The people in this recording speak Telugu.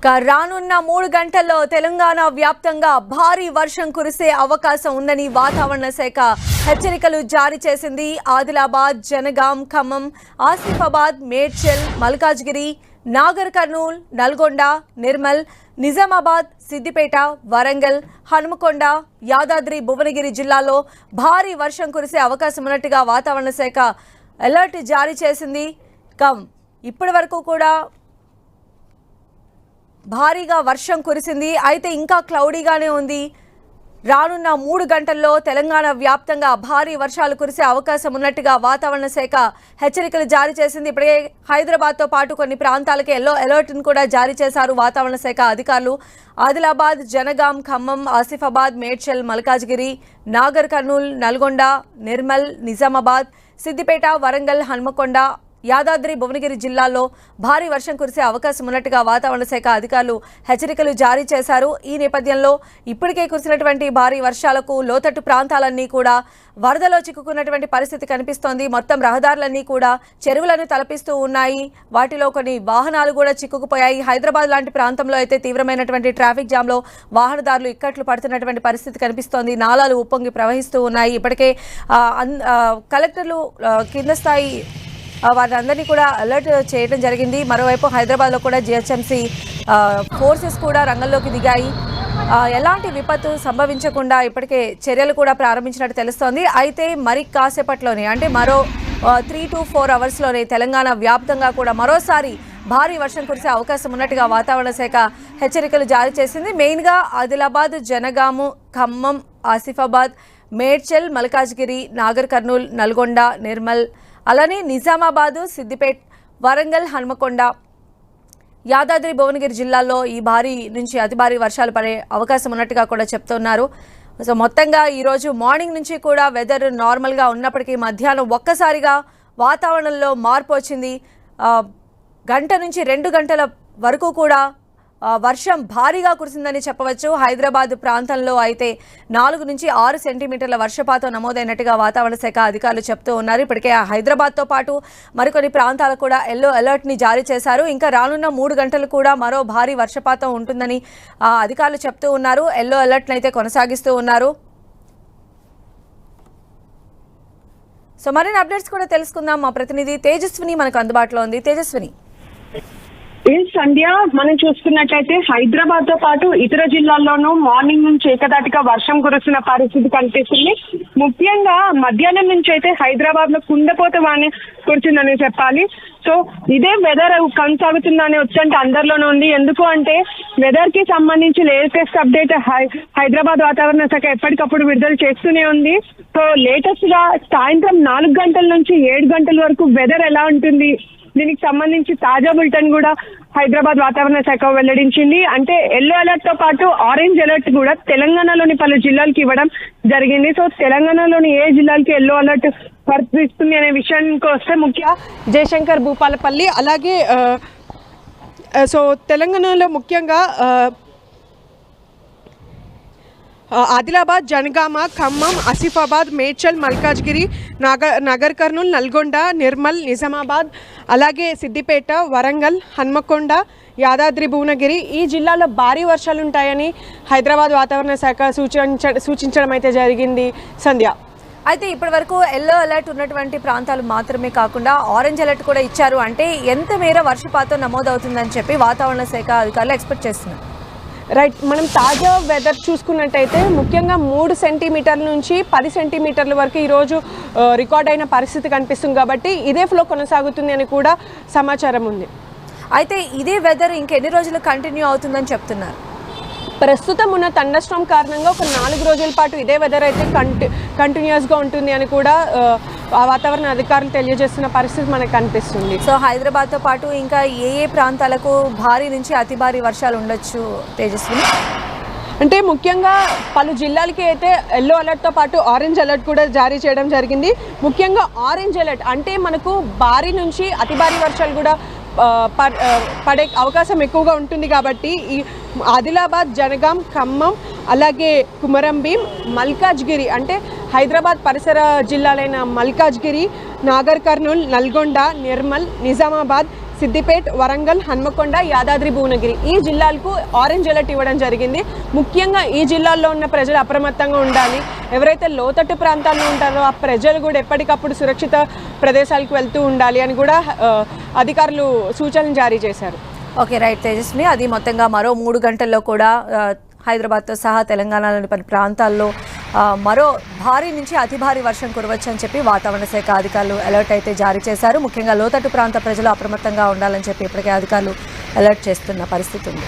రానున్న 3 గంటల్లో తెలంగాణ వ్యాప్తంగా భారీ వర్షం కురిసే అవకాశం ఉందని వాతావరణ శాఖ హెచ్చరికలు జారీ చేసింది. ఆదిలాబాద్, జనగాం, ఖమ్మం, ఆసిఫాబాద్, మేడ్చల్, మల్కాజ్గిరి, నాగర్ కర్నూల్, నల్గొండ, నిర్మల్, నిజామాబాద్, సిద్దిపేట, వరంగల్, హనుమకొండ, యాదాద్రి, భువనగిరి జిల్లాల్లో భారీ వర్షం కురిసే అవకాశం ఉన్నట్టుగా వాతావరణ శాఖ అలర్ట్ జారీ చేసింది. ఇప్పటి వరకు కూడా భారీగా వర్షం కురిసింది. అయితే ఇంకా క్లౌడీగానే ఉంది. రానున్న 3 గంటల్లో తెలంగాణ వ్యాప్తంగా భారీ వర్షాలు కురిసే అవకాశం ఉన్నట్టుగా వాతావరణ శాఖ హెచ్చరికలు జారీ చేసింది. ఇప్పటికే హైదరాబాద్తో పాటు కొన్ని ప్రాంతాలకి ఎల్లో అలర్ట్ను కూడా జారీ చేశారు వాతావరణ శాఖ అధికారులు. ఆదిలాబాద్, జనగాం, ఖమ్మం, ఆసిఫాబాద్, మేడ్చల్, మల్కాజ్గిరి, నాగర్ కర్నూల్, నల్గొండ, నిర్మల్, నిజామాబాద్, సిద్దిపేట, వరంగల్, హనుమకొండ, యాదాద్రి, భువనగిరి జిల్లాల్లో భారీ వర్షం కురిసే అవకాశం ఉన్నట్టుగా వాతావరణ శాఖ అధికారులు హెచ్చరికలు జారీ చేశారు. ఈ నేపథ్యంలో ఇప్పటికే కురిసినటువంటి భారీ వర్షాలకు లోతట్టు ప్రాంతాలన్నీ కూడా వరదలో చిక్కుకున్నటువంటి పరిస్థితి కనిపిస్తోంది. మొత్తం రహదారులన్నీ కూడా చెరువులను తలపిస్తూ ఉన్నాయి. వాటిలో కొన్ని వాహనాలు కూడా చిక్కుకుపోయాయి. హైదరాబాద్ లాంటి ప్రాంతంలో అయితే తీవ్రమైనటువంటి ట్రాఫిక్ జామ్లో వాహనదారులు ఇక్కట్లు పడుతున్నటువంటి పరిస్థితి కనిపిస్తోంది. నాలాలు ఉప్పొంగి ప్రవహిస్తూ ఉన్నాయి. ఇప్పటికే కలెక్టర్లు కింద స్థాయి వారందరినీ కూడా అలర్ట్ చేయడం జరిగింది. మరోవైపు హైదరాబాద్లో కూడా జిహెచ్ఎంసీ ఫోర్సెస్ కూడా రంగంలోకి దిగాయి. ఎలాంటి విపత్తు సంభవించకుండా ఇప్పటికే చర్యలు కూడా ప్రారంభించినట్టు తెలుస్తోంది. అయితే మరి కాసేపట్లోనే అంటే మరో 3 to 4 అవర్స్లోనే తెలంగాణ వ్యాప్తంగా కూడా మరోసారి భారీ వర్షం కురిసే అవకాశం ఉన్నట్టుగా వాతావరణ శాఖ హెచ్చరికలు జారీ చేసింది. మెయిన్గా ఆదిలాబాద్, జనగాము, ఖమ్మం, ఆసిఫాబాద్, మేడ్చల్, మల్కాజ్గిరి, నాగర్ కర్నూల్, నల్గొండ, నిర్మల్, అలానే నిజామాబాదు, సిద్దిపేట, వరంగల్, హనుమకొండ, యాదాద్రి, భువనగిరి జిల్లాల్లో ఈ భారీ నుంచి అతి భారీ వర్షాలు పడే అవకాశం ఉన్నట్టుగా కూడా చెప్తున్నారు. సో మొత్తంగా ఈరోజు మార్నింగ్ నుంచి కూడా వెదర్ నార్మల్గా ఉన్నప్పటికీ మధ్యాహ్నం ఒక్కసారిగా వాతావరణంలో మార్పు వచ్చింది. గంట నుంచి 2 గంటల వరకు కూడా వర్షం భారీగా కురిసిందని చెప్పవచ్చు. హైదరాబాద్ ప్రాంతంలో అయితే 4 నుంచి 6 సెంటీమీటర్ల వర్షపాతం నమోదైనట్టుగా వాతావరణ శాఖ అధికారులు చెప్తూ ఉన్నారు. ఇప్పటికే హైదరాబాద్తో పాటు మరికొన్ని ప్రాంతాలకు కూడా ఎల్లో అలర్ట్ని జారీ చేశారు. ఇంకా రానున్న 3 గంటలు కూడా మరో భారీ వర్షపాతం ఉంటుందని అధికారులు చెప్తూ ఉన్నారు. ఎల్లో అలర్ట్ని అయితే కొనసాగిస్తూ ఉన్నారు. సో మరిన్ని అప్డేట్స్ కూడా తెలుసుకుందాం. మా ప్రతినిధి తేజస్విని మనకు అందుబాటులో ఉంది. తేజస్విని. సంధ్య, మనం చూసుకున్నట్లయితే హైదరాబాద్ తో పాటు ఇతర జిల్లాల్లోనూ మార్నింగ్ నుంచి ఏకదాటిగా వర్షం కురుస్తున్న పరిస్థితి కనిపిస్తుంది. ముఖ్యంగా మధ్యాహ్నం నుంచి అయితే హైదరాబాద్ లో కుండపోత వాన కురిసిందని చెప్పాలి. సో ఇదే వెదర్ కొనసాగుతుందనే వచ్చంటే అందరిలోనే ఉంది. ఎందుకు అంటే వెదర్ కి సంబంధించి లేటెస్ట్ అప్డేట్ హైదరాబాద్ వాతావరణ శాఖ ఎప్పటికప్పుడు విడుదల చేస్తూనే ఉంది. సో లేటెస్ట్ గా సాయంత్రం 4 గంటల నుంచి 7 గంటల వరకు వెదర్ ఎలా ఉంటుంది, దీనికి సంబంధించి తాజా బులెటిన్ కూడా హైదరాబాద్ వాతావరణ శాఖ వెల్లడించింది. అంటే ఎల్లో అలర్ట్ తో పాటు ఆరెంజ్ అలర్ట్ కూడా తెలంగాణలోని పలు జిల్లాలకు ఇవ్వడం జరిగింది. సో తెలంగాణలోని ఏ జిల్లాలకి ఎల్లో అలర్ట్ వర్తిస్తుంది అనే విషయానికి వస్తే ముఖ్యంగా జయశంకర్, భూపాలపల్లి, అలాగే సో తెలంగాణలో ముఖ్యంగా ఆదిలాబాద్, జనగామ, ఖమ్మం, ఆసిఫాబాద్, మేడ్చల్, మల్కాజ్గిరి, నగర్ కర్నూల్, నల్గొండ, నిర్మల్, నిజామాబాద్, అలాగే సిద్దిపేట, వరంగల్, హన్మకొండ, యాదాద్రి, భువనగిరి ఈ జిల్లాలో భారీ వర్షాలు ఉంటాయని హైదరాబాద్ వాతావరణ శాఖ సూచించడం అయితే జరిగింది. సంధ్య, అయితే ఇప్పటి వరకు ఎల్లో అలర్ట్ ఉన్నటువంటి ప్రాంతాలు మాత్రమే కాకుండా ఆరెంజ్ అలర్ట్ కూడా ఇచ్చారు. అంటే ఎంత మేర వర్షపాతం నమోదవుతుందని చెప్పి వాతావరణ శాఖ అధికారులు ఎక్స్పెక్ట్ చేస్తున్నారు. రైట్, మనం తాజా వెదర్ చూసుకున్నట్టయితే ముఖ్యంగా 3 సెంటీమీటర్ల నుంచి 10 సెంటీమీటర్ల వరకు ఈరోజు రికార్డ్ అయిన పరిస్థితి కనిపిస్తుంది. కాబట్టి ఇదే ఫ్లో కొనసాగుతుంది అని కూడా సమాచారం ఉంది. అయితే ఇదే వెదర్ ఇంకెన్ని రోజులు కంటిన్యూ అవుతుందని చెప్తున్నారు. ప్రస్తుతం ఉన్న థండర్ స్టార్మ్ కారణంగా ఒక 4 రోజుల పాటు ఇదే వెదర్ అయితే కంటిన్యూస్గా ఉంటుంది అని కూడా వాతావరణ అధికారులు తెలియజేస్తున్న పరిస్థితి మనకు కనిపిస్తుంది. సో హైదరాబాద్తో పాటు ఇంకా ఏ ప్రాంతాలకు భారీ నుంచి అతి భారీ వర్షాలు ఉండొచ్చు తేజస్విని? అంటే ముఖ్యంగా పలు జిల్లాలకి అయితే ఎల్లో అలర్ట్తో పాటు ఆరెంజ్ అలర్ట్ కూడా జారీ చేయడం జరిగింది. ముఖ్యంగా ఆరెంజ్ అలర్ట్ అంటే మనకు భారీ నుంచి అతి భారీ వర్షాలు కూడా పడే అవకాశం ఎక్కువగా ఉంటుంది. కాబట్టి ఈ ఆదిలాబాద్, జనగాం, ఖమ్మం, అలాగే కుమరంభీం, మల్కాజ్గిరి అంటే హైదరాబాద్ పరిసర జిల్లాలైన మల్కాజ్గిరి, నాగర్ కర్నూల్, నల్గొండ, నిర్మల్, నిజామాబాద్, సిద్దిపేట్, వరంగల్, హన్మకొండ, యాదాద్రి, భువనగిరి ఈ జిల్లాలకు ఆరెంజ్ అలర్ట్ ఇవ్వడం జరిగింది. ముఖ్యంగా ఈ జిల్లాల్లో ఉన్న ప్రజలు అప్రమత్తంగా ఉండాలి. ఎవరైతే లోతట్టు ప్రాంతాల్లో ఉంటారో ఆ ప్రజలు కూడా ఎప్పటికప్పుడు సురక్షిత ప్రదేశాలకు వెళ్తూ ఉండాలి అని కూడా అధికారులు సూచనలు జారీ చేశారు. Okay, right Tejaswini. అది మొత్తంగా మరో 3 గంటల్లో కూడా హైదరాబాద్తో సహా తెలంగాణలోని పలు ప్రాంతాల్లో మరో భారీ నుంచి అతి భారీ వర్షం కురవచ్చని చెప్పి వాతావరణ శాఖ అధికారులు అలర్ట్ అయితే జారీ చేశారు. ముఖ్యంగా లోతట్టు ప్రాంత ప్రజలు అప్రమత్తంగా ఉండాలని చెప్పి ఇప్పటికే అధికారులు అలర్ట్ చేస్తున్న పరిస్థితి ఉంది.